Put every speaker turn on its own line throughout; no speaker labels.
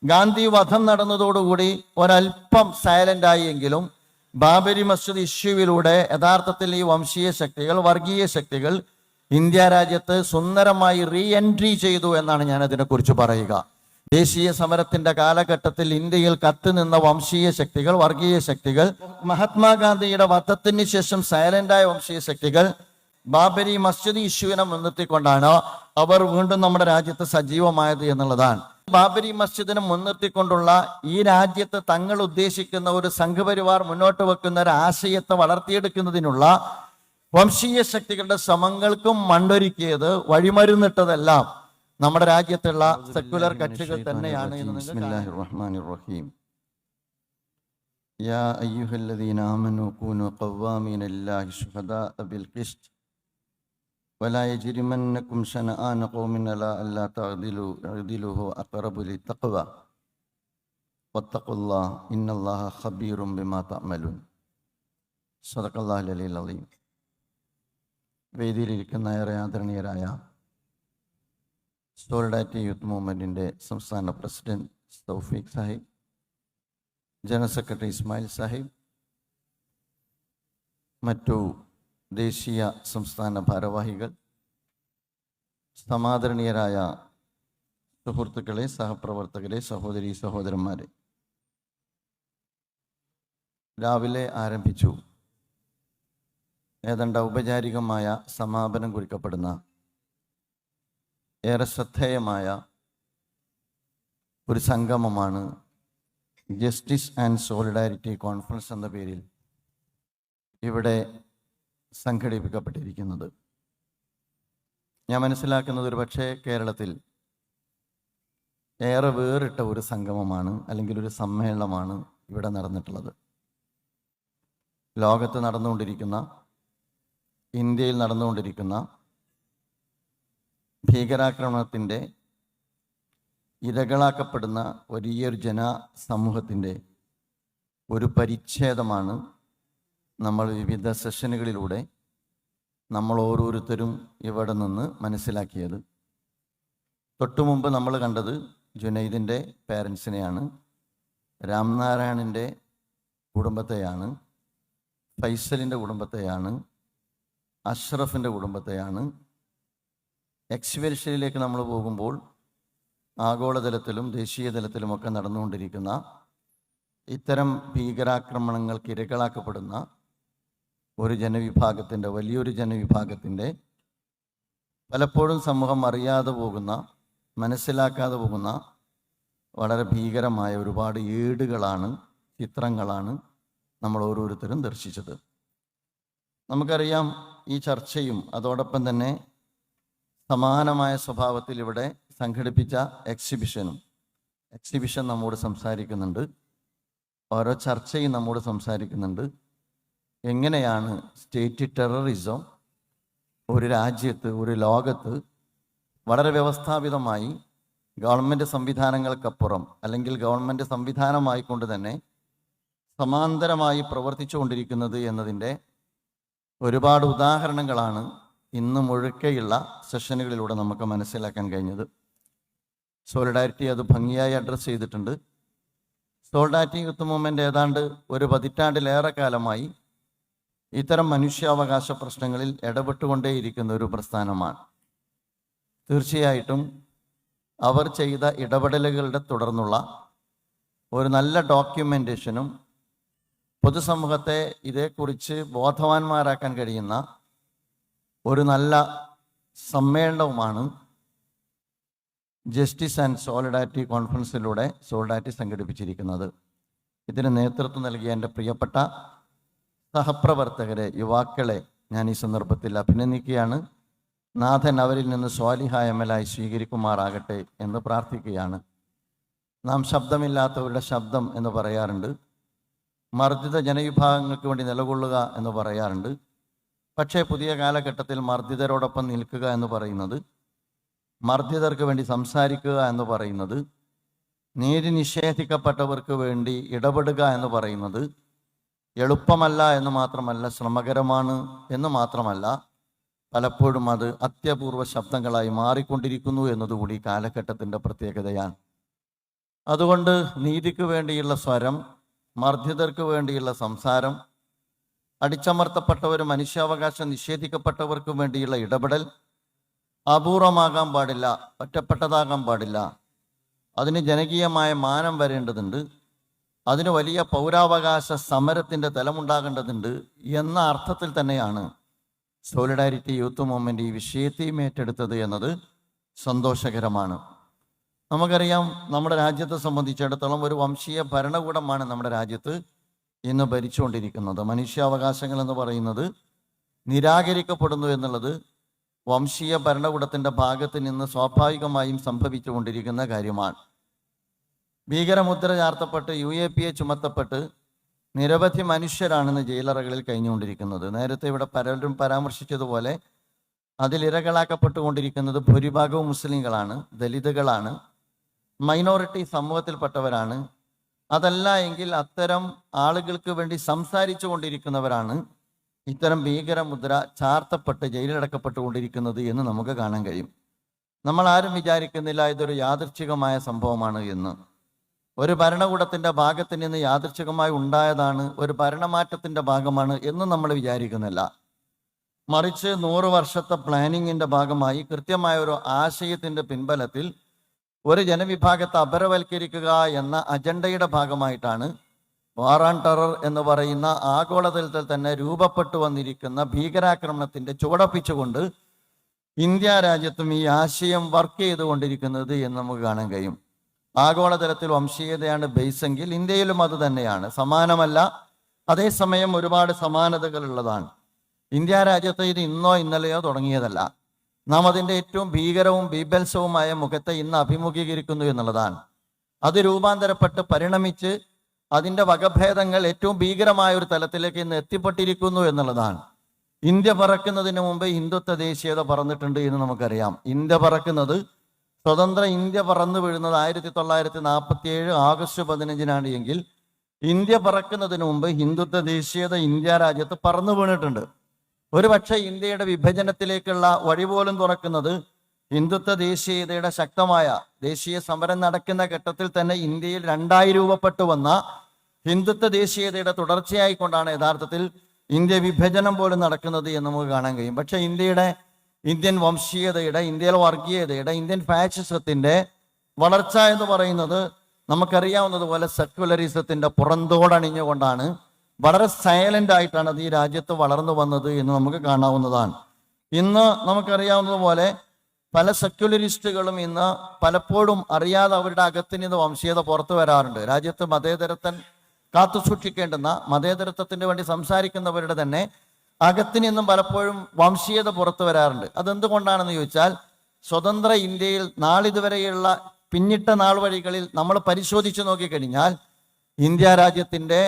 ഗാന്ധി വധം നടന്നതോടുകൂടി ഒരല്പം സൈലൻ്റായി എങ്കിലും ബാബരി മസ്ജിദ് ഇഷ്യൂവിലൂടെ യഥാർത്ഥത്തിൽ ഈ വംശീയ ശക്തികൾ, വർഗീയ ശക്തികൾ ഇന്ത്യ രാജ്യത്ത് സുന്ദരമായി റീ എൻട്രി ചെയ്തു എന്നാണ് ഞാൻ അതിനെക്കുറിച്ച് പറയുക. ദേശീയ സമരത്തിന്റെ കാലഘട്ടത്തിൽ ഇന്ത്യയിൽ കത്തുനിന്ന വംശീയ ശക്തികൾ, വർഗീയ ശക്തികൾ, മഹാത്മാഗാന്ധിയുടെ വധത്തിന് ശേഷം സൈലന്റായ വംശീയ ശക്തികൾ ബാബരി മസ്ജിദ് ഇഷ്യൂവിനെ മുൻനിർത്തിക്കൊണ്ടാണ് അവർ വീണ്ടും നമ്മുടെ രാജ്യത്ത് സജീവമായത് എന്നുള്ളതാണ്. ബാബരി മസ്ജിദിനെ മുൻനിർത്തിക്കൊണ്ടുള്ള ഈ രാജ്യത്ത് തങ്ങൾ ഉദ്ദേശിക്കുന്ന ഒരു സംഘപരിവാർ മുന്നോട്ട് വെക്കുന്ന ഒരു ആശയത്തെ വളർത്തിയെടുക്കുന്നതിനുള്ള വംശീയ ശക്തികളുടെ ശ്രമങ്ങൾക്കും മണ്ടൊരുക്കിയത്, വഴിമരുന്നിട്ടതെല്ലാം നമ്മുടെ രാജ്യത്തുള്ള സെക്യുലർ കക്ഷികൾ തന്നെയാണ് എന്ന് ബിസ്മില്ലാഹിർ റഹ്മാനിർ റഹീം. യാ അയ്യുഹല്ലദീന ആമനൂ കൂനൂ ഖവ്വാമീന ലില്ലാഹി ശുഹദാഅ ബിൽ ഖിസ്ത് വലാ യജ്രിമന്നകും ശനആന ഖൗമിൻ അല്ലാ തഅദിലു അഅദിലുഹു അഖറബു ലിത്തഖ്വ വത്തഖുല്ലാഹ ഇന്നല്ലാഹ ഖബീറും ബിമാ തഅമലൂൻ. സദഖല്ലാഹുൽ അലിയ്യുൽ അളീം. വേദിയിലിരിക്കുന്ന ഏറെ ആദരണീയരായ സോളിഡാരിറ്റി യൂത്ത് മൂവ്മെൻറ്റിൻ്റെ സംസ്ഥാന പ്രസിഡന്റ് തൗഫീഖ് സാഹിബ്, ജനറൽ സെക്രട്ടറി ഇസ്മായിൽ സാഹിബ്, മറ്റു ദേശീയ സംസ്ഥാന ഭാരവാഹികൾ, സമാദരണീയരായ സുഹൃത്തുക്കളെ, സഹപ്രവർത്തകരെ, സഹോദരീ സഹോദരന്മാരെ, രാവിലെ ആരംഭിച്ചു ഏതാണ്ട് ഔപചാരികമായ സമാപനം കുറിക്കപ്പെടുന്ന ഏറെ ശ്രദ്ധേയമായ ഒരു സംഗമമാണ് ജസ്റ്റിസ് ആൻഡ് സോളിഡാരിറ്റി കോൺഫറൻസ് എന്ന പേരിൽ ഇവിടെ സംഘടിപ്പിക്കപ്പെട്ടിരിക്കുന്നത്. ഞാൻ മനസ്സിലാക്കുന്നത് ഒരു പക്ഷേ കേരളത്തിൽ ഏറെ വേറിട്ട ഒരു സംഗമമാണ്, അല്ലെങ്കിൽ ഒരു സമ്മേളനമാണ് ഇവിടെ നടന്നിട്ടുള്ളത്. ലോകത്ത് നടന്നുകൊണ്ടിരിക്കുന്ന, ഇന്ത്യയിൽ നടന്നുകൊണ്ടിരിക്കുന്ന ഭീകരാക്രമണത്തിൻ്റെ ഇരകളാക്കപ്പെടുന്ന വലിയൊരു ജനസമൂഹത്തിൻ്റെ ഒരു പരിച്ഛേദമാണ് നമ്മൾ വിവിധ സെഷനുകളിലൂടെ നമ്മൾ ഓരോരുത്തരും ഇവിടെ നിന്ന് മനസ്സിലാക്കിയത്. തൊട്ടു മുമ്പ് നമ്മൾ കണ്ടത് ജുനൈദിൻ്റെ പേരൻസിനെയാണ്, രാംനാരായണിൻ്റെ കുടുംബത്തെയാണ്, ഫൈസലിൻ്റെ കുടുംബത്തെയാണ്, അഷ്റഫിൻ്റെ കുടുംബത്തെയാണ്. എക്സ്പെരിഷനിലേക്ക് നമ്മൾ പോകുമ്പോൾ ആഗോളതലത്തിലും ദേശീയ തലത്തിലുമൊക്കെ നടന്നുകൊണ്ടിരിക്കുന്ന ഇത്തരം ഭീകരാക്രമണങ്ങൾക്ക് ഇരകളാക്കപ്പെടുന്ന ഒരു ജനവിഭാഗത്തിൻ്റെ, വലിയൊരു ജനവിഭാഗത്തിൻ്റെ, പലപ്പോഴും സമൂഹം അറിയാതെ പോകുന്ന, മനസ്സിലാക്കാതെ പോകുന്ന വളരെ ഭീകരമായ ഒരുപാട് ഏടുകളാണ്, ചിത്രങ്ങളാണ് നമ്മൾ ഓരോരുത്തരും ദർശിച്ചത്. നമുക്കറിയാം, ഈ ചർച്ചയും അതോടൊപ്പം തന്നെ സമാനമായ സ്വഭാവത്തിൽ ഇവിടെ സംഘടിപ്പിച്ച എക്സിബിഷൻ നമ്മോട് സംസാരിക്കുന്നുണ്ട്. ഓരോ ചർച്ചയും നമ്മോട് സംസാരിക്കുന്നുണ്ട്. എങ്ങനെയാണ് സ്റ്റേറ്റ് ടെററിസം ഒരു രാജ്യത്ത്, ഒരു ലോകത്ത് വളരെ വ്യവസ്ഥാപിതമായി ഗവൺമെൻറ് സംവിധാനങ്ങൾക്കപ്പുറം, അല്ലെങ്കിൽ ഗവൺമെൻറ് സംവിധാനമായിക്കൊണ്ട് തന്നെ സമാന്തരമായി പ്രവർത്തിച്ചു കൊണ്ടിരിക്കുന്നത് എന്നതിൻ്റെ ഒരുപാട് ഉദാഹരണങ്ങളാണ് ഇന്ന് മുഴുക്കെയുള്ള സെഷനുകളിലൂടെ നമുക്ക് മനസ്സിലാക്കാൻ കഴിഞ്ഞത്. സോളിഡാരിറ്റി അത് ഭംഗിയായി അഡ്രസ്സ് ചെയ്തിട്ടുണ്ട്. സോളിഡാരിറ്റി യൂത്ത് മൂവ്മെൻറ്റ് ഏതാണ്ട് ഒരു പതിറ്റാണ്ടിലേറെ കാലമായി ഇത്തരം മനുഷ്യാവകാശ പ്രശ്നങ്ങളിൽ ഇടപെട്ടുകൊണ്ടേയിരിക്കുന്ന ഒരു പ്രസ്ഥാനമാണ്. തീർച്ചയായിട്ടും അവർ ചെയ്ത ഇടപെടലുകളുടെ തുടർന്നുള്ള ഒരു നല്ല ഡോക്യുമെൻറ്റേഷനും പൊതുസമൂഹത്തെ ഇതേക്കുറിച്ച് ബോധവാന്മാരാക്കാൻ കഴിയുന്ന ഒരു നല്ല സമ്മേളനവുമാണ് ജസ്റ്റിസ് ആൻഡ് സോളിഡാരിറ്റി കോൺഫറൻസിലൂടെ സോളിഡാരിറ്റി സംഘടിപ്പിച്ചിരിക്കുന്നത്. ഇതിന് നേതൃത്വം നൽകിയ എൻ്റെ പ്രിയപ്പെട്ട സഹപ്രവർത്തകരെ, യുവാക്കളെ ഞാൻ ഈ സന്ദർഭത്തിൽ അഭിനന്ദിക്കുകയാണ്. നാഥൻ അവരിൽ നിന്ന് സ്വാലിഹായ അമലായി സ്വീകരിക്കുമാറാകട്ടെ എന്ന് പ്രാർത്ഥിക്കുകയാണ്. നാം ശബ്ദമില്ലാത്തവരുടെ ശബ്ദം എന്ന് പറയാറുണ്ട്, മർദ്ദിത ജനവിഭാഗങ്ങൾക്ക് വേണ്ടി നിലകൊള്ളുക എന്ന് പറയാറുണ്ട്. പക്ഷേ പുതിയ കാലഘട്ടത്തിൽ മർദ്ദിതരോടൊപ്പം നിൽക്കുക എന്ന് പറയുന്നത്, മർദ്ദിതർക്ക് വേണ്ടി സംസാരിക്കുക എന്ന് പറയുന്നത്, നീതി നിഷേധിക്കപ്പെട്ടവർക്ക് വേണ്ടി ഇടപെടുക എന്ന് പറയുന്നത് എളുപ്പമല്ല എന്ന് മാത്രമല്ല, ശ്രമകരമാണ് എന്ന് മാത്രമല്ല, പലപ്പോഴും അത് അത്യപൂർവ ശബ്ദങ്ങളായി മാറിക്കൊണ്ടിരിക്കുന്നു എന്നതുകൂടി കാലഘട്ടത്തിൻ്റെ പ്രത്യേകതയാണ്. അതുകൊണ്ട് നീതിക്ക് വേണ്ടിയുള്ള സ്വരം, മർദ്ദിതർക്ക് വേണ്ടിയുള്ള സംസാരം, അടിച്ചമർത്തപ്പെട്ടവരും മനുഷ്യാവകാശം നിഷേധിക്കപ്പെട്ടവർക്കും വേണ്ടിയുള്ള ഇടപെടൽ അപൂർവമാകാൻ പാടില്ല, ഒറ്റപ്പെട്ടതാകാൻ പാടില്ല. അതിന് ജനകീയമായ മാനം വരേണ്ടതുണ്ട്, അതിന് വലിയ പൗരാവകാശ സമരത്തിൻ്റെ തലമുണ്ടാകേണ്ടതുണ്ട് എന്ന അർത്ഥത്തിൽ തന്നെയാണ് സോളിഡാരിറ്റി യൂത്ത് മൂവ്മെൻറ്റ് ഈ വിഷയത്തെയും ഏറ്റെടുത്തത് എന്നത് സന്തോഷകരമാണ്. നമുക്കറിയാം, നമ്മുടെ രാജ്യത്തെ സംബന്ധിച്ചിടത്തോളം ഒരു വംശീയ ഭരണകൂടമാണ് നമ്മുടെ രാജ്യത്ത് ഇന്ന് ഭരിച്ചുകൊണ്ടിരിക്കുന്നത്. മനുഷ്യാവകാശങ്ങൾ എന്ന് പറയുന്നത് നിരാകരിക്കപ്പെടുന്നു എന്നുള്ളത് വംശീയ ഭരണകൂടത്തിൻ്റെ ഭാഗത്ത് നിന്ന് സ്വാഭാവികമായും സംഭവിച്ചുകൊണ്ടിരിക്കുന്ന കാര്യമാണ്. ഭീകരമുദ്ര ചാർത്തപ്പെട്ട് UAPA ചുമത്തപ്പെട്ട് നിരവധി മനുഷ്യരാണെന്ന് ജയിലറകളിൽ കഴിഞ്ഞുകൊണ്ടിരിക്കുന്നത്. നേരത്തെ ഇവിടെ പലരും പരാമർശിച്ചതുപോലെ അതിലിരകളാക്കപ്പെട്ടുകൊണ്ടിരിക്കുന്നത് ഭൂരിഭാഗവും മുസ്ലിങ്ങളാണ്, ദലിതുകളാണ്, മൈനോറിറ്റി സമൂഹത്തിൽപ്പെട്ടവരാണ്. അതല്ല എങ്കിൽ അത്തരം ആളുകൾക്ക് വേണ്ടി സംസാരിച്ചു കൊണ്ടിരിക്കുന്നവരാണ് ഇത്തരം ഭീകരമുദ്ര ചാർത്തപ്പെട്ട് ജയിലിലടക്കപ്പെട്ടുകൊണ്ടിരിക്കുന്നത് എന്ന് നമുക്ക് കാണാൻ കഴിയും. നമ്മൾ ആരും വിചാരിക്കുന്നില്ല ഇതൊരു യാദൃച്ഛികമായ സംഭവമാണ് എന്ന്. ഒരു ഭരണകൂടത്തിൻ്റെ ഭാഗത്ത് നിന്ന് യാദൃച്ഛികമായി ഉണ്ടായതാണ്, ഒരു ഭരണമാറ്റത്തിൻ്റെ ഭാഗമാണ് എന്ന് നമ്മൾ വിചാരിക്കുന്നില്ല. മറിച്ച് 100 വർഷത്തെ പ്ലാനിങ്ങിൻ്റെ ഭാഗമായി കൃത്യമായ ഒരു ആശയത്തിൻ്റെ പിൻബലത്തിൽ ഒരു ജനവിഭാഗത്തെ അപരവൽക്കരിക്കുക എന്ന അജണ്ടയുടെ ഭാഗമായിട്ടാണ് വാർ ആൺ ടെറർ എന്ന് പറയുന്ന ആഗോളതലത്തിൽ തന്നെ രൂപപ്പെട്ടു വന്നിരിക്കുന്ന ഭീകരാക്രമണത്തിൻ്റെ ചുവടപ്പിച്ചുകൊണ്ട് ഇന്ത്യ രാജ്യത്തും ഈ ആശയം വർക്ക് ചെയ്തുകൊണ്ടിരിക്കുന്നത് എന്ന് നമുക്ക് കാണാൻ കഴിയും. ആഗോളതലത്തിൽ വംശീയതയാണ് ബേസെങ്കിൽ ഇന്ത്യയിലും അത് തന്നെയാണ്, സമാനമല്ല. അതേസമയം ഒരുപാട് സമാനതകളുള്ളതാണ്. ഇന്ത്യ രാജ്യത്ത് ഇത് ഇന്നോ ഇന്നലെയോ തുടങ്ങിയതല്ല. നാം അതിൻ്റെ ഏറ്റവും ഭീകരവും ബീഭത്സവുമായ മുഖത്തെ ഇന്ന് അഭിമുഖീകരിക്കുന്നു എന്നുള്ളതാണ്. അത് രൂപാന്തരപ്പെട്ട് പരിണമിച്ച് അതിൻ്റെ വകഭേദങ്ങൾ ഏറ്റവും ഭീകരമായ ഒരു തലത്തിലേക്ക് ഇന്ന് എത്തിപ്പെട്ടിരിക്കുന്നു എന്നുള്ളതാണ്. ഇന്ത്യ പറക്കുന്നതിന് മുമ്പ് ഹിന്ദുത്വ ദേശീയത പറന്നിട്ടുണ്ട് എന്ന് നമുക്കറിയാം. ഇന്ത്യ പറക്കുന്നത്, സ്വതന്ത്ര ഇന്ത്യ പറന്നു വീഴുന്നത് 1947 ആഗസ്റ്റ് 15 എങ്കിൽ ഇന്ത്യ പറക്കുന്നതിന് മുമ്പ് ഹിന്ദുത്വ ദേശീയത ഇന്ത്യ രാജ്യത്ത് പറന്നു വീണിട്ടുണ്ട്. ഒരുപക്ഷെ ഇന്ത്യയുടെ വിഭജനത്തിലേക്കുള്ള വഴി പോലും തുറക്കുന്നത് ഹിന്ദുത്വ ദേശീയതയുടെ ശക്തമായ ദേശീയ സമരം നടക്കുന്ന ഘട്ടത്തിൽ തന്നെ ഇന്ത്യയിൽ 2ആയി രൂപപ്പെട്ടു വന്ന ഹിന്ദുത്വ ദേശീയതയുടെ തുടർച്ചയായിക്കൊണ്ടാണ് യഥാർത്ഥത്തിൽ ഇന്ത്യ വിഭജനം പോലും നടക്കുന്നത് എന്ന് നമുക്ക് കാണാൻ കഴിയും. പക്ഷെ ഇന്ത്യൻ വംശീയതയുടെ, ഇന്ത്യയിലെ വർഗീയതയുടെ, ഇന്ത്യൻ ഫാഷിസത്തിൻ്റെ വളർച്ച എന്ന് പറയുന്നത് നമുക്കറിയാവുന്നതുപോലെ സെക്യുലറിസത്തിൻ്റെ പുറന്തോടണിഞ്ഞുകൊണ്ടാണ്, വളരെ സൈലന്റ് ആയിട്ടാണ് അത് ഈ രാജ്യത്ത് വളർന്നു വന്നത് എന്ന് നമുക്ക് കാണാവുന്നതാണ്. ഇന്ന് നമുക്കറിയാവുന്നതുപോലെ പല സെക്യുലറിസ്റ്റുകളും ഇന്ന് പലപ്പോഴും അറിയാതെ അവരുടെ അകത്ത് നിന്ന് വംശീയത പുറത്തു വരാറുണ്ട്. രാജ്യത്ത് മതേതരത്വം കാത്തു സൂക്ഷിക്കേണ്ടുന്ന, മതേതരത്വത്തിന് വേണ്ടി സംസാരിക്കുന്നവരുടെ തന്നെ അകത്ത് നിന്നും പലപ്പോഴും വംശീയത പുറത്തു വരാറുണ്ട്. അതെന്തുകൊണ്ടാണെന്ന് ചോദിച്ചാൽ, സ്വതന്ത്ര ഇന്ത്യയിൽ നാളിതുവരെയുള്ള പിന്നിട്ട നാൾ വഴികളിൽ നമ്മൾ പരിശോധിച്ച് നോക്കിക്കഴിഞ്ഞാൽ ഇന്ത്യ രാജ്യത്തിൻ്റെ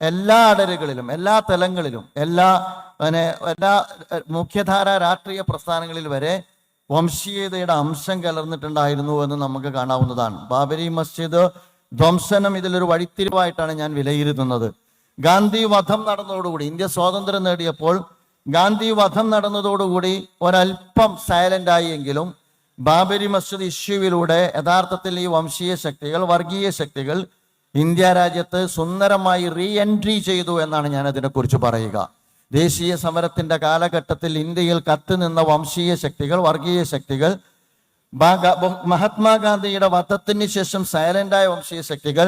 എല്ലാ അടരുകളിലും, എല്ലാ തലങ്ങളിലും, എല്ലാ മുഖ്യധാര രാഷ്ട്രീയ പ്രസ്ഥാനങ്ങളിൽ വരെ വംശീയതയുടെ അംശം കലർന്നിട്ടുണ്ടായിരുന്നു എന്ന് നമുക്ക് കാണാവുന്നതാണ്. ബാബരി മസ്ജിദ് ധ്വംസനം ഇതിലൊരു വഴിത്തിരിവായിട്ടാണ് ഞാൻ വിലയിരുത്തുന്നത്. ഗാന്ധി വധം നടന്നതോടുകൂടി, ഇന്ത്യ സ്വാതന്ത്ര്യം നേടിയപ്പോൾ ഗാന്ധി വധം നടന്നതോടുകൂടി ഒരല്പം സൈലൻ്റായി എങ്കിലും ബാബരി മസ്ജിദ് ഇഷ്യൂവിലൂടെ യഥാർത്ഥത്തിൽ ഈ വംശീയ ശക്തികൾ, വർഗീയ ശക്തികൾ ഇന്ത്യ രാജ്യത്ത് സുന്ദരമായി റീ എൻട്രി ചെയ്തു എന്നാണ് ഞാൻ അതിനെക്കുറിച്ച് പറയുക. ദേശീയ സമരത്തിൻ്റെ കാലഘട്ടത്തിൽ ഇന്ത്യയിൽ കത്തുനിന്ന വംശീയ ശക്തികൾ, വർഗീയ ശക്തികൾ, മഹാത്മാഗാന്ധിയുടെ വധത്തിന് ശേഷം സൈലന്റായ വംശീയ ശക്തികൾ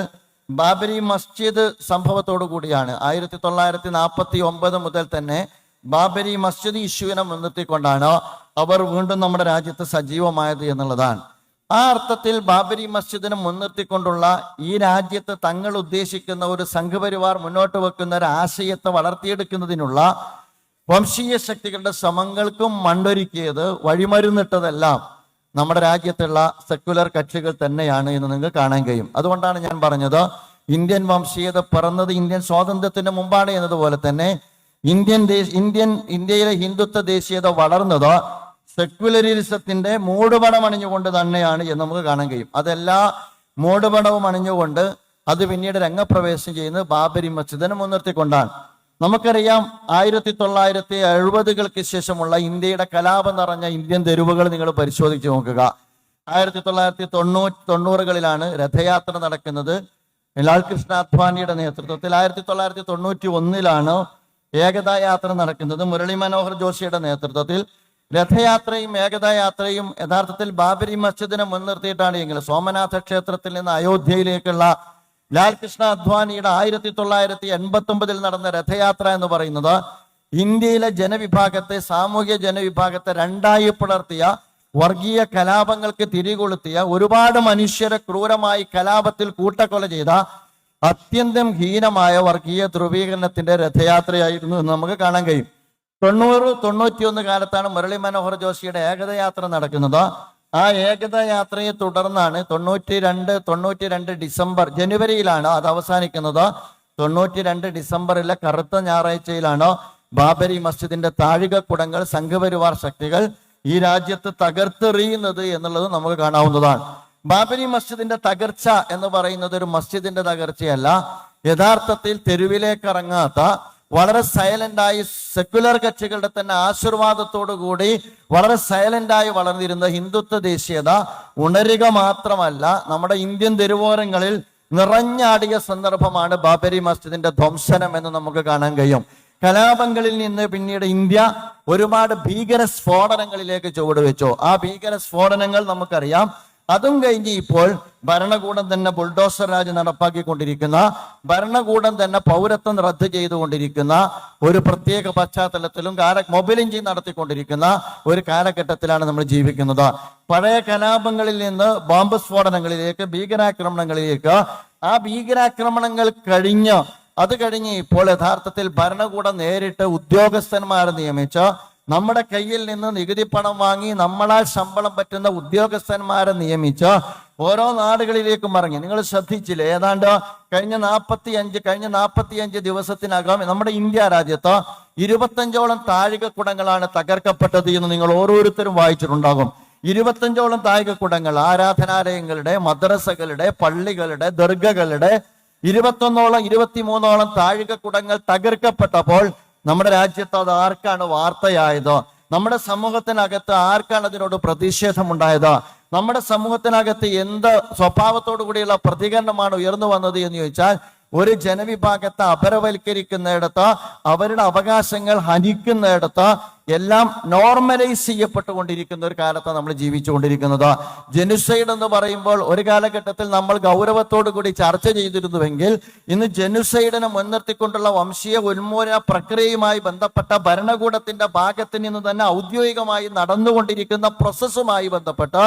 ബാബരി മസ്ജിദ് സംഭവത്തോടു കൂടിയാണ് 1949 മുതൽ തന്നെ ബാബരി മസ്ജിദ് ഇഷ്യൂവിനെ മുൻനിർത്തിക്കൊണ്ടാണ് അവർ വീണ്ടും നമ്മുടെ രാജ്യത്ത് സജീവമായത് എന്നുള്ളതാണ്. ആ അർത്ഥത്തിൽ ബാബരി മസ്ജിദിനെ മുൻനിർത്തിക്കൊണ്ടുള്ള ഈ രാജ്യത്ത് തങ്ങൾ ഉദ്ദേശിക്കുന്ന ഒരു സംഘപരിവാർ മുന്നോട്ട് വെക്കുന്ന ഒരു ആശയത്തെ വളർത്തിയെടുക്കുന്നതിനുള്ള വംശീയ ശക്തികളുടെ ശ്രമങ്ങൾക്കും മണ്ടൊരുക്കിയത്, വഴിമരുന്നിട്ടതെല്ലാം നമ്മുടെ രാജ്യത്തുള്ള സെക്യുലർ കക്ഷികൾ തന്നെയാണ് എന്ന് നിങ്ങൾക്ക് കാണാൻ കഴിയും. അതുകൊണ്ടാണ് ഞാൻ പറഞ്ഞത്, ഇന്ത്യൻ വംശീയത പിറന്നത് ഇന്ത്യൻ സ്വാതന്ത്ര്യത്തിന് മുമ്പാണ് എന്നതുപോലെ തന്നെ ഇന്ത്യയിലെ ഹിന്ദുത്വ ദേശീയത വളർന്നത് സെക്യുലറിസത്തിന്റെ മൂടുപടം അണിഞ്ഞുകൊണ്ട് തന്നെയാണ് എന്ന് നമുക്ക് കാണാൻ കഴിയും. അതെല്ലാ മൂടുപടവും അണിഞ്ഞുകൊണ്ട് അത് പിന്നീട് രംഗപ്രവേശം ചെയ്യുന്നത് ബാബരി മസ്ജിദിനെ മുൻനിർത്തിക്കൊണ്ടാണ്. നമുക്കറിയാം 1970-കൾക്ക് ശേഷമുള്ള ഇന്ത്യയുടെ കലാപം നിറഞ്ഞ ഇന്ത്യൻ തെരുവുകൾ നിങ്ങൾ പരിശോധിച്ച് നോക്കുക. 1990കളിലാണ് രഥയാത്ര നടക്കുന്നത്. ലാൽകൃഷ്ണ അദ്വാനിയുടെ നേതൃത്വത്തിൽ. 1991 ഏകതാ യാത്ര നടക്കുന്നത് മുരളി മനോഹർ ജോഷിയുടെ നേതൃത്വത്തിൽ. രഥയാത്രയും ഏകതാ യാത്രയും യഥാർത്ഥത്തിൽ ബാബരി മസ്ജിദിനെ മുൻനിർത്തിയിട്ടാണ് എങ്കിൽ സോമനാഥ ക്ഷേത്രത്തിൽ നിന്ന് അയോധ്യയിലേക്കുള്ള ലാൽകൃഷ്ണ അദ്വാനിയുടെ 1989 നടന്ന രഥയാത്ര എന്ന് പറയുന്നത് ഇന്ത്യയിലെ ജനവിഭാഗത്തെ, സാമൂഹ്യ ജനവിഭാഗത്തെ രണ്ടായി പിളർത്തിയ, വർഗീയ കലാപങ്ങൾക്ക് തിരികൊളുത്തിയ, ഒരുപാട് മനുഷ്യരെ ക്രൂരമായി കലാപത്തിൽ കൂട്ടക്കൊല ചെയ്ത അത്യന്തം ഹീനമായ വർഗീയ ധ്രുവീകരണത്തിന്റെ രഥയാത്രയായിരുന്നു എന്ന് നമുക്ക് കാണാൻ കഴിയും. 90-91 കാലത്താണ് മുരളി മനോഹർ ജോഷിയുടെ ഏകതായാത്ര നടക്കുന്നത്. ആ ഏകതാ യാത്രയെ തുടർന്നാണ് 92 ജനുവരിയിലാണ് അത് അവസാനിക്കുന്നത്. 92 ഡിസംബറിലെ കറുത്ത ഞായറാഴ്ചയിലാണ് ബാബരി മസ്ജിദിന്റെ താഴികക്കുടങ്ങൾ സംഘപരിവാർ ശക്തികൾ ഈ രാജ്യത്ത് തകർത്തെറിയുന്നത് എന്നുള്ളത് നമുക്ക് കാണാവുന്നതാണ്. ബാബരി മസ്ജിദിന്റെ തകർച്ച എന്ന് പറയുന്നത് ഒരു മസ്ജിദിന്റെ തകർച്ചയല്ല. യഥാർത്ഥത്തിൽ തെരുവിലേക്ക് ഇറങ്ങാത്ത, വളരെ സൈലന്റായി സെക്യുലർ കക്ഷികളുടെ തന്നെ ആശീർവാദത്തോടു കൂടി വളരെ സൈലന്റായി വളർന്നിരുന്ന ഹിന്ദുത്വ ദേശീയത ഉണരുക മാത്രമല്ല, നമ്മുടെ ഇന്ത്യൻ തെരുവോരങ്ങളിൽ നിറഞ്ഞാടിയ സന്ദർഭമാണ് ബാബരി മസ്ജിദിന്റെ ധ്വംസനം എന്ന് നമുക്ക് കാണാൻ കഴിയും. കലാപങ്ങളിൽ നിന്ന് പിന്നീട് ഇന്ത്യ ഒരുപാട് ഭീകര സ്ഫോടനങ്ങളിലേക്ക് ചുവടുവെച്ചു. ആ ഭീകര സ്ഫോടനങ്ങൾ നമുക്കറിയാം. അതും കഴിഞ്ഞ് ഇപ്പോൾ ഭരണകൂടം തന്നെ ബുൾഡോസർ രാജ് നടപ്പാക്കിക്കൊണ്ടിരിക്കുന്ന, ഭരണകൂടം തന്നെ പൗരത്വം റദ്ദ് ചെയ്തുകൊണ്ടിരിക്കുന്ന ഒരു പ്രത്യേക പശ്ചാത്തലത്തിലും മൊബൈൽ എഞ്ചിൻ നടത്തിക്കൊണ്ടിരിക്കുന്ന ഒരു കാലഘട്ടത്തിലാണ് നമ്മൾ ജീവിക്കുന്നത്. പഴയ കലാപങ്ങളിൽ നിന്ന് ബോംബ് സ്ഫോടനങ്ങളിലേക്ക്, ഭീകരാക്രമണങ്ങളിലേക്ക്, ആ ഭീകരാക്രമണങ്ങൾ അത് കഴിഞ്ഞ് ഇപ്പോൾ യഥാർത്ഥത്തിൽ ഭരണകൂടം നേരിട്ട് ഉദ്യോഗസ്ഥന്മാരെ നിയമിച്ച്, നമ്മുടെ കയ്യിൽ നിന്ന് നികുതി പണം വാങ്ങി നമ്മളാൽ ശമ്പളം പറ്റുന്ന ഉദ്യോഗസ്ഥന്മാരെ നിയമിച്ച് ഓരോ നാടുകളിലേക്കും ഇറങ്ങി. നിങ്ങൾ ശ്രദ്ധിച്ചില്ലേ, ഏതാണ്ട് കഴിഞ്ഞ 45 ദിവസത്തിനകം നമ്മുടെ ഇന്ത്യ രാജ്യത്ത് 25ഓളം താഴികക്കുടങ്ങളാണ് തകർക്കപ്പെട്ടത് എന്ന് നിങ്ങൾ ഓരോരുത്തരും വായിച്ചിട്ടുണ്ടാകും. 25ഓളം താഴികക്കുടങ്ങൾ ആരാധനാലയങ്ങളുടെ, മദ്രസകളുടെ, പള്ളികളുടെ, ദർഗകളുടെ 23ഓളം താഴികക്കുടങ്ങൾ തകർക്കപ്പെട്ടപ്പോൾ നമ്മുടെ രാജ്യത്ത് അത് ആർക്കാണ് വാർത്തയായത്? നമ്മുടെ സമൂഹത്തിനകത്ത് ആർക്കാണ് അതിനോട് പ്രതിഷേധമുണ്ടായത്? നമ്മുടെ സമൂഹത്തിനകത്ത് എന്ത് സ്വഭാവത്തോടു കൂടിയുള്ള പ്രതികരണമാണ് ഉയർന്നു വന്നത് എന്ന് ചോദിച്ചാൽ, ഒരു ജനവിഭാഗത്തെ അപരവൽക്കരിക്കുന്നിടത്ത്, അവരുടെ അവകാശങ്ങൾ ഹനിക്കുന്നിടത്ത് എല്ലാം നോർമലൈസ് ചെയ്യപ്പെട്ടുകൊണ്ടിരിക്കുന്ന ഒരു കാലത്താണ് നമ്മൾ ജീവിച്ചുകൊണ്ടിരിക്കുന്നത്. ജെനുസൈഡ് എന്ന് പറയുമ്പോൾ ഒരു കാലഘട്ടത്തിൽ നമ്മൾ ഗൗരവത്തോടു കൂടി ചർച്ച ചെയ്തിരുന്നുവെങ്കിൽ, ഇന്ന് ജെനുസൈഡിനെ മുൻനിർത്തിക്കൊണ്ടുള്ള വംശീയ ഉന്മൂലന പ്രക്രിയയുമായി ബന്ധപ്പെട്ട ഭരണകൂടത്തിന്റെ ഭാഗത്ത് നിന്ന് തന്നെ ഔദ്യോഗികമായി നടന്നുകൊണ്ടിരിക്കുന്ന പ്രോസസ്സുമായി ബന്ധപ്പെട്ട്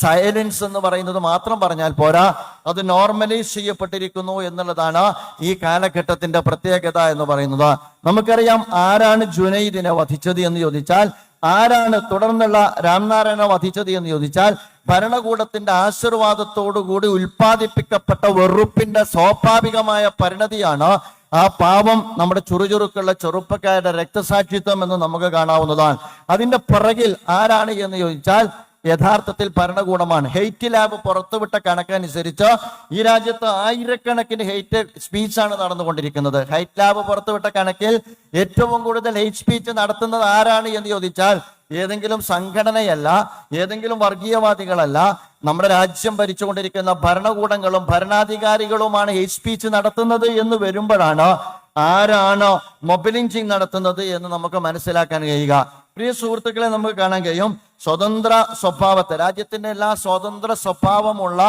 സൈലൻസ് എന്ന് പറയുന്നത് മാത്രം പറഞ്ഞാൽ പോരാ, അത് നോർമലൈസ് ചെയ്യപ്പെട്ടിരിക്കുന്നു എന്നുള്ളതാണ് ഈ കാലഘട്ടത്തിന്റെ പ്രത്യേകത എന്ന് പറയുന്നത്. നമുക്കറിയാം ആരാണ് ജുനൈദിനെ വധിച്ചത് എന്ന് ചോദിച്ചാൽ, ആരാണ് തുടർന്നുള്ള രാംനാരായണനെ വധിച്ചത് എന്ന് ചോദിച്ചാൽ, ഭരണകൂടത്തിന്റെ ആശീർവാദത്തോടുകൂടി ഉൽപ്പാദിപ്പിക്കപ്പെട്ട വെറുപ്പിന്റെ സ്വാഭാവികമായ പരിണതിയാണ് ആ പാവം നമ്മുടെ ചുറുചുറുക്കുള്ള ചെറുപ്പക്കാരുടെ രക്തസാക്ഷിത്വം എന്ന് നമുക്ക് കാണാവുന്നതാണ്. അതിന്റെ പിറകിൽ ആരാണ് എന്ന് ചോദിച്ചാൽ യഥാർത്ഥത്തിൽ ഭരണകൂടമാണ്. ഹെയ്റ്റ് ലാബ് പുറത്തുവിട്ട കണക്കനുസരിച്ച് ഈ രാജ്യത്ത് ആയിരക്കണക്കിന് ഹെയ്റ്റ് സ്പീച്ചാണ് നടന്നുകൊണ്ടിരിക്കുന്നത്. ഹെയ്റ്റ് ലാബ് പുറത്തുവിട്ട കണക്കിൽ ഏറ്റവും കൂടുതൽ ഹെയ്റ്റ് സ്പീച്ച് നടത്തുന്നത് ആരാണ് എന്ന് ചോദിച്ചാൽ ഏതെങ്കിലും സംഘടനയല്ല, ഏതെങ്കിലും വർഗീയവാദികളല്ല, നമ്മുടെ രാജ്യം ഭരിച്ചുകൊണ്ടിരിക്കുന്ന ഭരണകൂടങ്ങളും ഭരണാധികാരികളുമാണ് ഹെയ്റ്റ് സ്പീച്ച് നടത്തുന്നത് എന്ന് വരുമ്പോഴാണ് ആരാണ് മൊബിലിംഗ് നടത്തുന്നത് എന്ന് നമുക്ക് മനസ്സിലാക്കാൻ കഴിയുക. പ്രിയ സുഹൃത്തുക്കളെ, നമുക്ക് കാണാൻ കഴിയും സ്വതന്ത്ര സ്വഭാവത്തെ, രാജ്യത്തിന്റെ എല്ലാ സ്വതന്ത്ര സ്വഭാവമുള്ള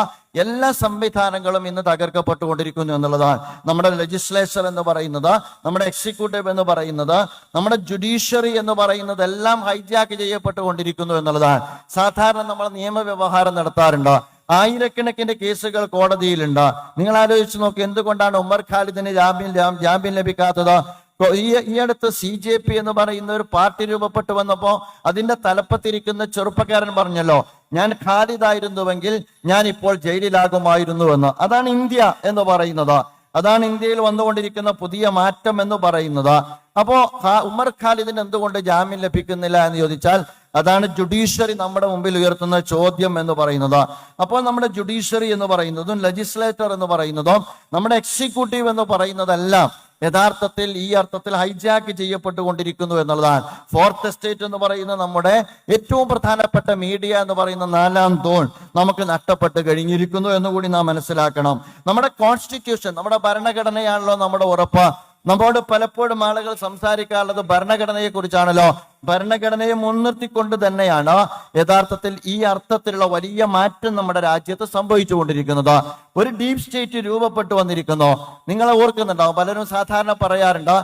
എല്ലാ സംവിധാനങ്ങളും ഇന്ന് തകർക്കപ്പെട്ടുകൊണ്ടിരിക്കുന്നു എന്നുള്ളതാണ്. നമ്മുടെ ലെജിസ്ലേച്ചർ എന്ന് പറയുന്നത്, നമ്മുടെ എക്സിക്യൂട്ടീവ് എന്ന് പറയുന്നത്, നമ്മുടെ ജുഡീഷ്യറി എന്ന് പറയുന്നത് എല്ലാം ഹൈജാക്ക് ചെയ്യപ്പെട്ടുകൊണ്ടിരിക്കുന്നു എന്നുള്ളതാണ്. സാധാരണ നമ്മൾ നിയമവ്യവഹാരം നടത്താറുണ്ട്. ആയിരക്കണക്കിന് കേസുകൾ കോടതിയിലുണ്ട്. നിങ്ങൾ ആലോചിച്ച് നോക്കി, എന്തുകൊണ്ടാണ് ഉമർ ഖാലിദിന് ജാമ്യം ലഭിക്കാത്തത്? ഈ അടുത്ത് CJP എന്ന് പറയുന്ന ഒരു പാർട്ടി രൂപപ്പെട്ടു വന്നപ്പോ അതിന്റെ തലപ്പത്തിരിക്കുന്ന ചെറുപ്പക്കാരൻ പറഞ്ഞല്ലോ, ഞാൻ ഖാലിദായിരുന്നുവെങ്കിൽ ഞാൻ ഇപ്പോൾ ജയിലിലാകുമായിരുന്നു എന്ന്. അതാണ് ഇന്ത്യ എന്ന് പറയുന്നത്. അതാണ് ഇന്ത്യയിൽ വന്നുകൊണ്ടിരിക്കുന്ന പുതിയ മാറ്റം എന്ന് പറയുന്നത്. അപ്പോ ഉമർ ഖാലിദിന് എന്തുകൊണ്ട് ജാമ്യം ലഭിക്കുന്നില്ല എന്ന് ചോദിച്ചാൽ, അതാണ് ജുഡീഷ്യറി നമ്മുടെ മുമ്പിൽ ഉയർത്തുന്ന ചോദ്യം എന്ന് പറയുന്നത്. അപ്പോൾ നമ്മുടെ ജുഡീഷ്യറി എന്ന് പറയുന്നതും ലെജിസ്ലേറ്റർ എന്ന് പറയുന്നതും നമ്മുടെ എക്സിക്യൂട്ടീവ് എന്ന് പറയുന്നതെല്ലാം യഥാർത്ഥത്തിൽ ഈ അർത്ഥത്തിൽ ഹൈജാക്ക് ചെയ്യപ്പെട്ടുകൊണ്ടിരിക്കുന്നു എന്നുള്ളതാണ്. ഫോർത്ത് എസ്റ്റേറ്റ് എന്ന് പറയുന്ന നമ്മുടെ ഏറ്റവും പ്രധാനപ്പെട്ട മീഡിയ എന്ന് പറയുന്ന നാലാം തൂൺ നമുക്ക് നഷ്ടപ്പെട്ട് കഴിഞ്ഞിരിക്കുന്നു എന്നുകൂടി നാം മനസ്സിലാക്കണം. നമ്മുടെ കോൺസ്റ്റിറ്റ്യൂഷൻ, നമ്മുടെ ഭരണഘടനയാണല്ലോ നമ്മുടെ ഉറപ്പ്. നമ്മോട് പലപ്പോഴും ആളുകൾ സംസാരിക്കാറുള്ളത് ഭരണഘടനയെ കുറിച്ചാണല്ലോ. ഭരണഘടനയെ മുൻനിർത്തിക്കൊണ്ട് തന്നെയാണ് യഥാർത്ഥത്തിൽ ഈ അർത്ഥത്തിലുള്ള വലിയ മാറ്റം നമ്മുടെ രാജ്യത്ത് സംഭവിച്ചുകൊണ്ടിരിക്കുന്നത്. ഒരു ഡീപ് സ്റ്റേറ്റ് രൂപപ്പെട്ടു വന്നിരിക്കുന്നു. നിങ്ങൾ ഓർക്കുന്നുണ്ടാവും, പലരും സാധാരണ പറയാറുണ്ട്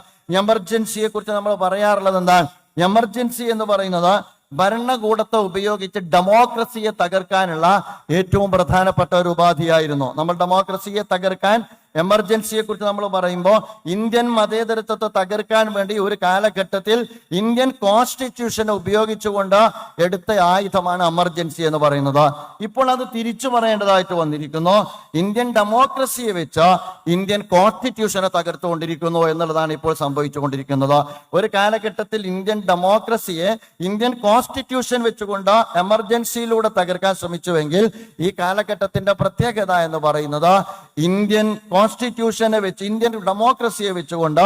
എമർജൻസിയെ കുറിച്ച് നമ്മൾ പറയാറുള്ളത് എന്താണ്? എമർജൻസി എന്ന് പറയുന്നത് ഭരണകൂടത്തെ ഉപയോഗിച്ച് ഡെമോക്രസിയെ തകർക്കാനുള്ള ഏറ്റവും പ്രധാനപ്പെട്ട ഒരു ഉപാധിയായിരുന്നു. നമ്മൾ ഡെമോക്രസിയെ തകർക്കാൻ എമർജൻസിയെ കുറിച്ച് നമ്മൾ പറയുമ്പോൾ ഇന്ത്യൻ മതേതരത്വത്തെ തകർക്കാൻ വേണ്ടി ഒരു കാലഘട്ടത്തിൽ ഇന്ത്യൻ കോൺസ്റ്റിറ്റ്യൂഷനെ ഉപയോഗിച്ചുകൊണ്ട് എടുത്ത ആയുധമാണ് എമർജൻസി എന്ന് പറയുന്നത്. ഇപ്പോൾ അത് തിരിച്ചു പറയേണ്ടതായിട്ട് വന്നിരിക്കുന്നു. ഇന്ത്യൻ ഡെമോക്രസിയെ വെച്ച് ഇന്ത്യൻ കോൺസ്റ്റിറ്റ്യൂഷനെ തകർത്തുകൊണ്ടിരിക്കുന്നു എന്നുള്ളതാണ് ഇപ്പോൾ സംഭവിച്ചുകൊണ്ടിരിക്കുന്നത്. ഒരു കാലഘട്ടത്തിൽ ഇന്ത്യൻ ഡെമോക്രസിയെ ഇന്ത്യൻ കോൺസ്റ്റിറ്റ്യൂഷൻ വെച്ചുകൊണ്ട് എമർജൻസിയിലൂടെ തകർക്കാൻ ശ്രമിച്ചുവെങ്കിൽ ഈ കാലഘട്ടത്തിന്റെ പ്രത്യേകത എന്ന് പറയുന്നത് ഇന്ത്യൻ കോൺസ്റ്റിറ്റ്യൂഷനെ വെച്ച്, ഇന്ത്യൻ ഡെമോക്രസിയെ വെച്ചുകൊണ്ട്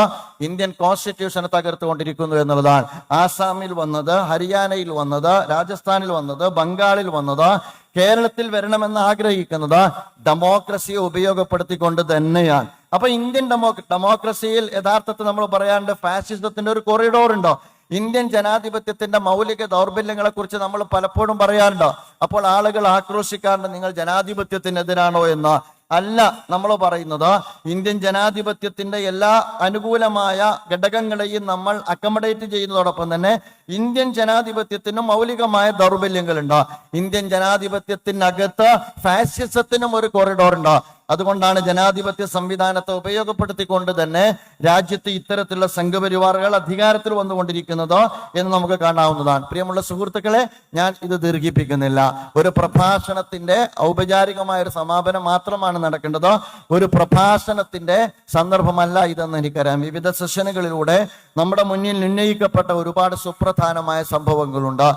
ഇന്ത്യൻ കോൺസ്റ്റിറ്റ്യൂഷനെ തകർത്തുകൊണ്ടിരിക്കുന്നു എന്നുള്ളതാണ്. ആസാമിൽ വന്നത്, ഹരിയാനയിൽ വന്നത്, രാജസ്ഥാനിൽ വന്നത്, ബംഗാളിൽ വന്നത്, കേരളത്തിൽ വരണമെന്ന് ആഗ്രഹിക്കുന്നത് ഡെമോക്രസിയെ ഉപയോഗപ്പെടുത്തിക്കൊണ്ട് തന്നെയാണ്. അപ്പൊ ഇന്ത്യൻ ഡെമോക്രസിയിൽ യഥാർത്ഥത്തിൽ നമ്മൾ പറയാറുണ്ട് ഫാസിസത്തിന്റെ ഒരു കൊറിഡോർ ഉണ്ടോ. ഇന്ത്യൻ ജനാധിപത്യത്തിന്റെ മൗലിക ദൗർബല്യങ്ങളെ കുറിച്ച് നമ്മൾ പലപ്പോഴും പറയാറുണ്ട്. അപ്പോൾ ആളുകൾ ആക്രോശിക്കാറുണ്ട്, നിങ്ങൾ ജനാധിപത്യത്തിനെതിരാണോ എന്ന്. അല്ല, നമ്മൾ പറയുന്നത് ഇന്ത്യൻ ജനാധിപത്യത്തിന്റെ എല്ലാ അനുകൂലമായ ഘടകങ്ങളെയും നമ്മൾ അക്കമഡേറ്റ് ചെയ്യുന്നതോടൊപ്പം തന്നെ ഇന്ത്യൻ ജനാധിപത്യത്തിനും മൗലികമായ ദൗർബല്യങ്ങളുണ്ട്. ഇന്ത്യൻ ജനാധിപത്യത്തിനകത്ത് ഫാസിസത്തിനും ഒരു കോറിഡോർ ഉണ്ട്. അതുകൊണ്ടാണ് ജനാധിപത്യ സംവിധാനത്തെ ഉപയോഗപ്പെടുത്തിക്കൊണ്ട് തന്നെ രാജ്യത്ത് ഇത്തരത്തിലുള്ള സംഘപരിവാറുകൾ അധികാരത്തിൽ വന്നുകൊണ്ടിരിക്കുന്നത് എന്ന് നമുക്ക് കാണാവുന്നതാണ്. പ്രിയമുള്ള സുഹൃത്തുക്കളെ, ഞാൻ ഇത് ദീർഘിപ്പിക്കുന്നില്ല. ഒരു പ്രഭാഷണത്തിന്റെ ഔപചാരികമായ ഒരു സമാപനം മാത്രമാണ് നടക്കേണ്ടത്. ഒരു പ്രഭാഷണത്തിന്റെ സന്ദർഭമല്ല ഇതെന്ന് എനിക്കറിയാം. വിവിധ സെഷനുകളിലൂടെ നമ്മുടെ മുന്നിൽ ഉന്നയിക്കപ്പെട്ട ഒരുപാട് സുപ്രധാനമായ സംഭവങ്ങളുണ്ട്.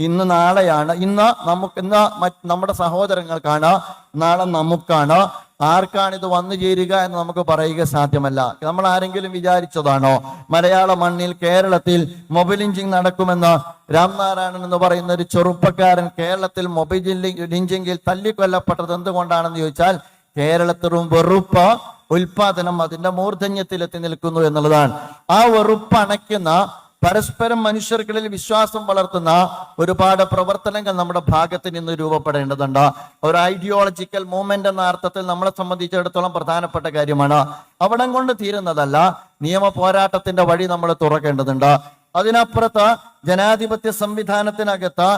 ഇന്ന് നാളെയാണ്, ഇന്ന് നമ്മുടെ സഹോദരങ്ങൾക്കാണ്, നാളെ നമുക്കാണ്. ആർക്കാണ് ഇത് വന്നു ചേരുക എന്ന് നമുക്ക് പറയുക സാധ്യമല്ല. നമ്മൾ ആരെങ്കിലും വിചാരിച്ചതാണോ മലയാള മണ്ണിൽ കേരളത്തിൽ മൊബൈൽ ലിഞ്ചിങ് നടക്കുമെന്ന്? രാംനാരായണൻ എന്ന് പറയുന്ന ഒരു ചെറുപ്പക്കാരൻ കേരളത്തിൽ മൊബൈൽ ലിഞ്ചിങ്ങിൽ തല്ലിക്കൊല്ലപ്പെട്ടത് എന്തുകൊണ്ടാണെന്ന് ചോദിച്ചാൽ കേരളത്തിലും വെറുപ്പ് ഉൽപാദനം അതിന്റെ മൂർധന്യത്തിലെത്തി നിൽക്കുന്നു എന്നുള്ളതാണ്. ആ വെറുപ്പ് അണയ്ക്കുന്ന, പരസ്പരം മനുഷ്യർക്കിടയിൽ വിശ്വാസം വളർത്തുന്ന ഒരുപാട് പ്രവർത്തനങ്ങൾ നമ്മുടെ ഭാഗത്ത് നിന്ന് രൂപപ്പെടേണ്ടതുണ്ട്. ഒരു ഐഡിയോളജിക്കൽ മൂവ്മെന്റ് എന്ന അർത്ഥത്തിൽ നമ്മളെ സംബന്ധിച്ചിടത്തോളം പ്രധാനപ്പെട്ട കാര്യമാണ്. അവിടം കൊണ്ട് തീരുന്നതല്ല, നിയമ പോരാട്ടത്തിന്റെ വഴി നമ്മൾ തുറക്കേണ്ടതുണ്ട്. അതിനപ്പുറത്ത് ജനാധിപത്യ സംവിധാനത്തിനകത്ത്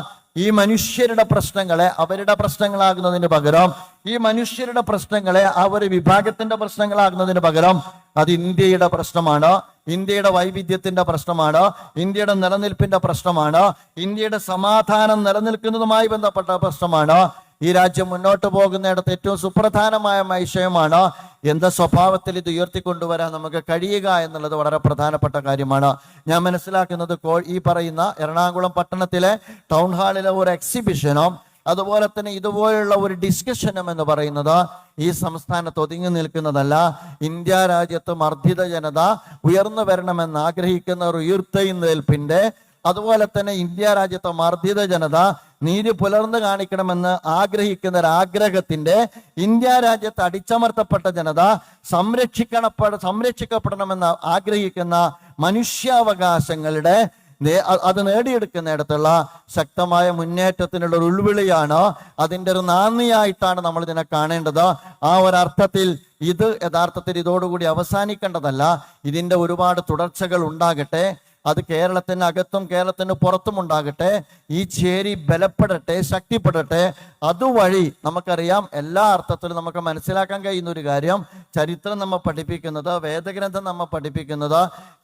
ഈ മനുഷ്യരുടെ പ്രശ്നങ്ങളെ അവരുടെ പ്രശ്നങ്ങളാകുന്നതിന് പകരം, ഈ മനുഷ്യരുടെ പ്രശ്നങ്ങളെ ആ ഒരു വിഭാഗത്തിന്റെ പ്രശ്നങ്ങളാകുന്നതിന് പകരം അത് ഇന്ത്യയുടെ പ്രശ്നമാണ്, ഇന്ത്യയുടെ വൈവിധ്യത്തിന്റെ പ്രശ്നമാണ്, ഇന്ത്യയുടെ നിലനിൽപ്പിന്റെ പ്രശ്നമാണ്, ഇന്ത്യയുടെ സമാധാനം നിലനിൽക്കുന്നതുമായി ബന്ധപ്പെട്ട പ്രശ്നമാണ്. ഈ രാജ്യം മുന്നോട്ട് പോകുന്നിടത്ത് ഏറ്റവും സുപ്രധാനമായ വിഷയമാണ്. എന്താ സ്വഭാവത്തിൽ ഇത് ഉയർത്തിക്കൊണ്ടുവരാൻ നമുക്ക് കഴിയുക എന്നുള്ളത് വളരെ പ്രധാനപ്പെട്ട കാര്യമാണ്. ഞാൻ മനസ്സിലാക്കുന്നത് ഈ പറയുന്ന എറണാകുളം പട്ടണത്തിലെ ടൗൺ ഹാളിലെ ഒരു എക്സിബിഷനും അതുപോലെ തന്നെ ഇതുപോലുള്ള ഒരു ഡിസ്കഷനും എന്ന് പറയുന്നത് ഈ സംസ്ഥാനത്ത് ഒതുങ്ങി നിൽക്കുന്നതല്ല. ഇന്ത്യ രാജ്യത്ത് മർദ്ദിത ജനത ഉയർന്നു വരണമെന്ന് ആഗ്രഹിക്കുന്ന ഒരു ഉയർത്തെഴുന്നേൽപ്പിന്റെ, അതുപോലെ തന്നെ ഇന്ത്യ രാജ്യത്തെ മർദ്ദിത ജനത നീതി പുലർന്നു കാണിക്കണമെന്ന് ആഗ്രഹിക്കുന്ന ഒരു ആഗ്രഹത്തിന്റെ, ഇന്ത്യ രാജ്യത്ത് അടിച്ചമർത്തപ്പെട്ട ജനത സംരക്ഷിക്കപ്പെടണമെന്ന് ആഗ്രഹിക്കുന്ന മനുഷ്യാവകാശങ്ങളുടെ അത് നേടിയെടുക്കുന്നിടത്തുള്ള ശക്തമായ മുന്നേറ്റത്തിനുള്ള ഒരു ഉൾവിളിയാണ്. അതിൻ്റെ ഒരു നാന്ദിയായിട്ടാണ് നമ്മൾ ഇതിനെ കാണേണ്ടത്. ആ ഒരർത്ഥത്തിൽ ഇത് യഥാർത്ഥത്തിൽ ഇതോടുകൂടി അവസാനിക്കേണ്ടതല്ല. ഇതിൻ്റെ ഒരുപാട് തുടർച്ചകൾ ഉണ്ടാകട്ടെ. അത് കേരളത്തിനകത്തും കേരളത്തിന് പുറത്തും ഉണ്ടാകട്ടെ. ഈ ചേരി ബലപ്പെടട്ടെ, ശക്തിപ്പെടട്ടെ. അതുവഴി നമുക്കറിയാം, എല്ലാ അർത്ഥത്തിലും നമുക്ക് മനസ്സിലാക്കാൻ കഴിയുന്ന ഒരു കാര്യം, ചരിത്രം നമ്മെ പഠിപ്പിക്കുന്നത്, വേദഗ്രന്ഥം നമ്മെ പഠിപ്പിക്കുന്നത്,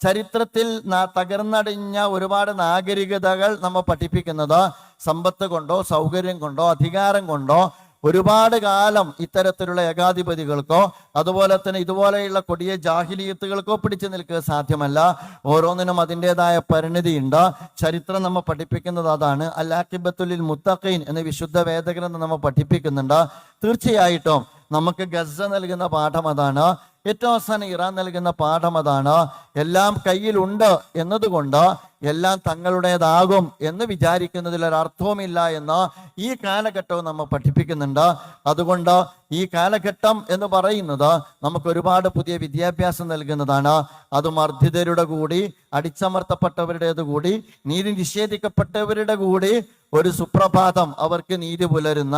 ചരിത്രത്തിൽ തകർന്നടിഞ്ഞ ഒരുപാട് നാഗരികതകൾ നമ്മെ പഠിപ്പിക്കുന്നത് സമ്പത്ത് കൊണ്ടോ സൗകര്യം കൊണ്ടോ അധികാരം കൊണ്ടോ ഒരുപാട് കാലം ഇത്തരത്തിലുള്ള ഏകാധിപതികൾക്കോ അതുപോലെ തന്നെ ഇതുപോലെയുള്ള കൊടിയ ജാഹിലിയത്തുകൾക്കോ പിടിച്ചു നിൽക്കുക സാധ്യമല്ല. ഓരോന്നിനും അതിൻ്റെതായ പരിണിതിയുണ്ട്. ചരിത്രം നമ്മെ പഠിപ്പിക്കുന്നത് അതാണ്. അൽ-ആഖിബത്തുൽ മുത്തഖീൻ എന്ന വിശുദ്ധ വേദഗ്രന്ഥം നമ്മെ പഠിപ്പിക്കുന്നുണ്ട്. തീർച്ചയായിട്ടും നമുക്ക് ഗസ നൽകുന്ന പാഠം അതാണ്. ഏറ്റവും അവസാനം ഇറാൻ നൽകുന്ന പാഠം അതാണ്, എല്ലാം കയ്യിലുണ്ട് എന്നതുകൊണ്ട് എല്ലാം തങ്ങളുടേതാകും എന്ന് വിചാരിക്കുന്നതിൽ ഒരർത്ഥവുമില്ല എന്ന് ഈ കാലഘട്ടവും നമ്മൾ പഠിപ്പിക്കുന്നുണ്ട്. അതുകൊണ്ട് ഈ കാലഘട്ടം എന്ന് പറയുന്നത് നമുക്ക് ഒരുപാട് പുതിയ വിദ്യാഭ്യാസം നൽകുന്നതാണ്. അത് മർദ്ദിതരുടെ കൂടി, അടിച്ചമർത്തപ്പെട്ടവരുടേത് കൂടി, നീതി നിഷേധിക്കപ്പെട്ടവരുടെ കൂടി ഒരു സുപ്രഭാതം, അവർക്ക് നീതി പുലരുന്ന,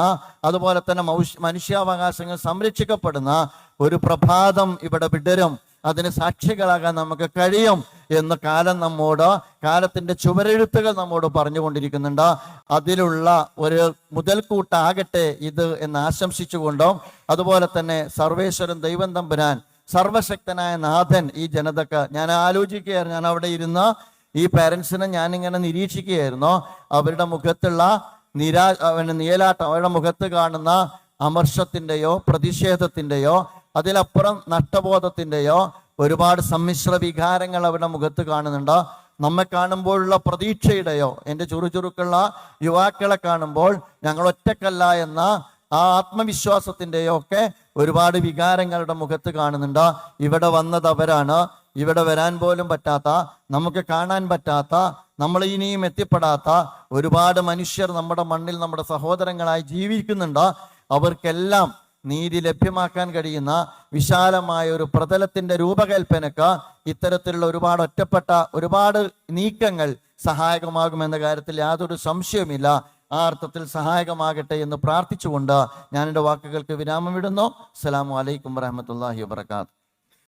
അതുപോലെ തന്നെ മനുഷ്യാവകാശങ്ങൾ സംരക്ഷിക്കപ്പെടുന്ന ഒരു പ്രഭാതം ഇവിടെ വിടരും. അതിന് സാക്ഷികളാകാൻ നമുക്ക് കഴിയും എന്ന് കാലത്തിന്റെ ചുവരെഴുത്തുകൾ നമ്മോട് പറഞ്ഞുകൊണ്ടിരിക്കുന്നുണ്ട്. അതിലുള്ള ഒരു മുതൽക്കൂട്ടാകട്ടെ ഇത് എന്ന് ആശംസിച്ചുകൊണ്ടും, അതുപോലെ തന്നെ സർവേശ്വരൻ ദൈവം തമ്പുരാൻ, സർവശക്തനായ നാഥൻ ഈ ജനതക്ക്, ഞാൻ ആലോചിക്കുകയായിരുന്നു, ഞാൻ അവിടെ ഇരുന്ന് ഈ പാരൻസിനെ ഞാനിങ്ങനെ നിരീക്ഷിക്കുകയായിരുന്നു. അവരുടെ മുഖത്തുള്ള നീലാട്ടം, അവരുടെ മുഖത്ത് കാണുന്ന അമർഷത്തിൻ്റെയോ പ്രതിഷേധത്തിൻ്റെയോ അതിലപ്പുറം നഷ്ടബോധത്തിൻ്റെയോ ഒരുപാട് സമ്മിശ്ര വികാരങ്ങൾ അവരുടെ മുഖത്ത് കാണുന്നുണ്ട്. നമ്മെ കാണുമ്പോഴുള്ള പ്രതീക്ഷയുടെയോ, എൻ്റെ ചുറുചുറുക്കുള്ള യുവാക്കളെ കാണുമ്പോൾ ഞങ്ങൾ ഒറ്റക്കല്ല എന്ന ആ ആത്മവിശ്വാസത്തിൻ്റെയോ ഒക്കെ ഒരുപാട് വികാരങ്ങളുടെ മുഖത്ത് കാണുന്നുണ്ട്. ഇവിടെ വന്നത് അവരാണ്. ഇവിടെ വരാൻ പോലും പറ്റാത്ത, നമുക്ക് കാണാൻ പറ്റാത്ത, നമ്മൾ ഇനിയും എത്തിപ്പെടാത്ത ഒരുപാട് മനുഷ്യർ നമ്മുടെ മണ്ണിൽ നമ്മുടെ സഹോദരങ്ങളായി ജീവിക്കുന്നുണ്ട്. അവർക്കെല്ലാം നീതി ലഭ്യമാക്കാൻ കഴിയുന്ന വിശാലമായ ഒരു പ്രതലത്തിന്റെ രൂപകൽപ്പനക്ക് ഇത്തരത്തിലുള്ള ഒരുപാട് ഒറ്റപ്പെട്ട ഒരുപാട് നീക്കങ്ങൾ സഹായകമാകുമെന്ന കാര്യത്തിൽ യാതൊരു സംശയവുമില്ല. ആ അർത്ഥത്തിൽ സഹായകമാകട്ടെ എന്ന് പ്രാർത്ഥിച്ചുകൊണ്ട് ഞാൻ എൻ്റെ വാക്കുകൾക്ക് വിരാമം ഇടുന്നു. അസ്സലാമു അലൈക്കും വറഹ്മത്തുള്ളാഹി വബറകാതുഹു.